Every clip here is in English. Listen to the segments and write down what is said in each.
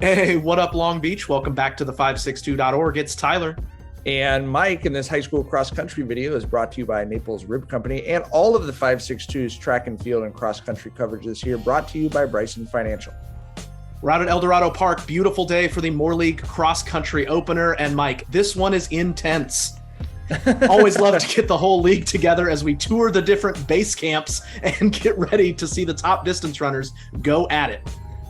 Hey, what up, Long Beach? Welcome back to the 562.org. It's Tyler. And Mike, in this high school cross country video, is brought to you by Naples Rib Company and all of the 562's track and field and cross country coverage this year, brought to you by Bryson Financial. We're out at Dorado Park. Beautiful day for the Moore League cross country opener. And Mike, this one is intense. Always love to get the whole league together as we tour the different base camps and get ready to see the top distance runners go at it.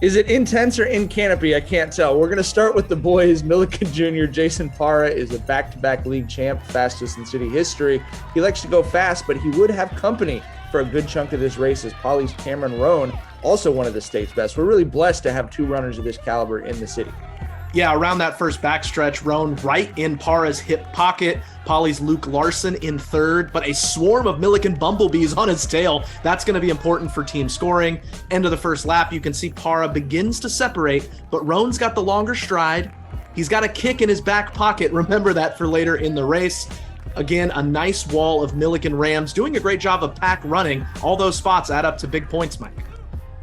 Is it intense or in canopy? I can't tell. We're going to start with the boys. Millikan Jr. Jason Parra is a back-to-back league champ, fastest in city history. He likes to go fast, but he would have company for a good chunk of this race as Poly's Cameron Roan, also one of the state's best. We're really blessed to have two runners of this caliber in the city. Yeah, around that first backstretch, Roan right in Parra's hip pocket. Poly's Luke Larson in third, but a swarm of Millikan bumblebees on his tail. That's going to be important for team scoring. End of the first lap, you can see Parra begins to separate, but Roan's got the longer stride. He's got a kick in his back pocket. Remember that for later in the race. Again, a nice wall of Millikan Rams doing a great job of pack running. All those spots add up to big points, Mike.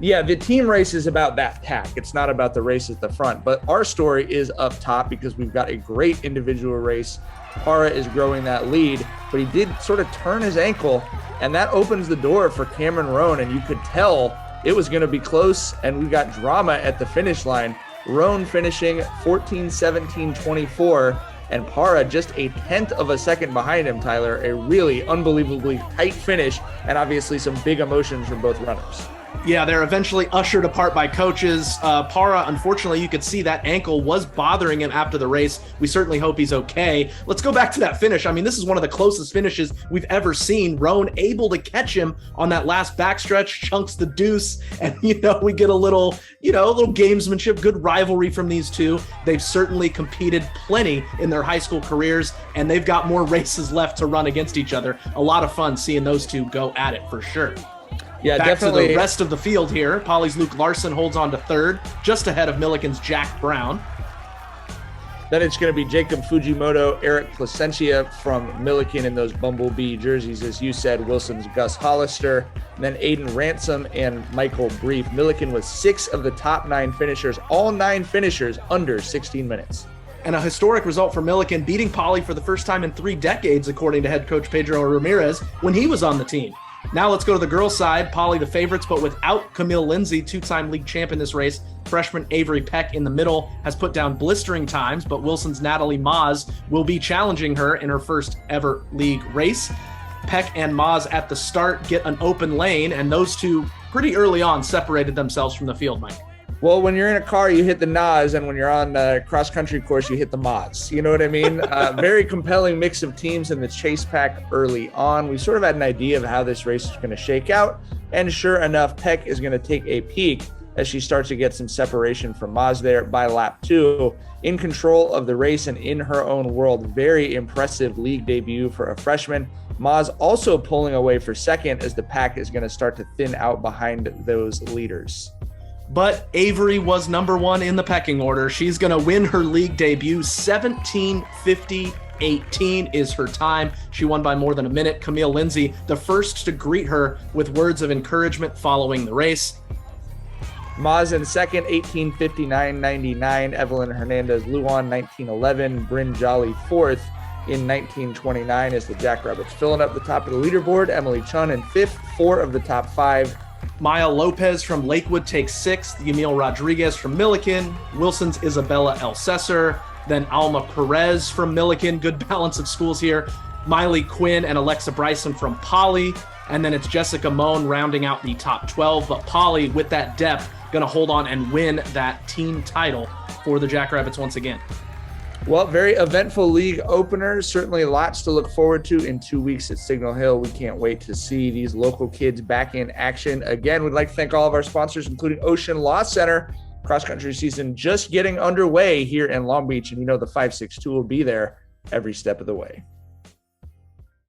Yeah, the team race is about that pack. It's not about the race at the front. But our story is up top because we've got a great individual race. Parra is growing that lead, but he did sort of turn his ankle, and that opens the door for Cameron Roan, and you could tell it was going to be close, and we got drama at the finish line. Roan finishing 14, 17, 24, and Parra just a tenth of a second behind him, Tyler. A really unbelievably tight finish, and obviously some big emotions from both runners. Yeah, they're eventually ushered apart by coaches. Parra, unfortunately, you could see that ankle was bothering him after the race. We certainly hope he's okay. Let's go back to that finish. I mean, this is one of the closest finishes we've ever seen. Roan able to catch him on that last backstretch, chunks the deuce, and, we get a little gamesmanship, good rivalry from these two. They've certainly competed plenty in their high school careers, and they've got more races left to run against each other. A lot of fun seeing those two go at it for sure. Yeah, Back definitely. to the rest of the field here. Poly's Luke Larson holds on to third, just ahead of Millikan's Jack Brown. Then it's going to be Jacob Fujimoto, Eric Placentia from Millikan in those Bumblebee jerseys, as you said, Wilson's Gus Hollister, and then Aiden Ransom and Michael Brief. Millikan with 6 of the top 9 finishers, all 9 finishers under 16 minutes. And a historic result for Millikan, beating Poly for the first time in 3 decades, according to head coach Pedro Ramirez, when he was on the team. Now let's go to the girls' side. Poly the favorites, but without Camille Lindsay, 2-time league champ in this race. Freshman Avery Peck in the middle has put down blistering times, but Wilson's Natalie Maz will be challenging her in her first ever league race. Peck and Maz at the start get an open lane, and those two pretty early on separated themselves from the field, Mike. Well, when you're in a car, you hit the Nas, and when you're on the cross-country course, you hit the Mods. You know what I mean? Very compelling mix of teams in the chase pack early on. We sort of had an idea of how this race is going to shake out, and sure enough, Peck is going to take a peek as she starts to get some separation from Maz there by lap 2. In control of the race and in her own world. Very impressive league debut for a freshman. Maz also pulling away for second as the pack is going to start to thin out behind those leaders. But Avery was number 1 in the pecking order. She's going to win her league debut. 17:50.18 is her time. She won by more than a minute. Camille Lindsay, the first to greet her with words of encouragement following the race. Maz in second, 18:59.99. Evelyn Hernandez Luan, 19:11. Bryn Jolly fourth in 19:29 as the Jackrabbits filling up the top of the leaderboard. Emily Chun in fifth, 4 of the top 5. Maya Lopez from Lakewood takes 6th. Yamil Rodriguez from Millikan. Wilson's Isabella Elsesser. Then Alma Perez from Millikan. Good balance of schools here. Miley Quinn and Alexa Bryson from Poly. And then it's Jessica Moan rounding out the top 12. But Poly, with that depth, going to hold on and win that team title for the Jackrabbits once again. Well, very eventful league opener. Certainly lots to look forward to in 2 weeks at Signal Hill. We can't wait to see these local kids back in action. Again, we'd like to thank all of our sponsors, including Ocean Law Center. Cross-country season just getting underway here in Long Beach. And the 562 will be there every step of the way.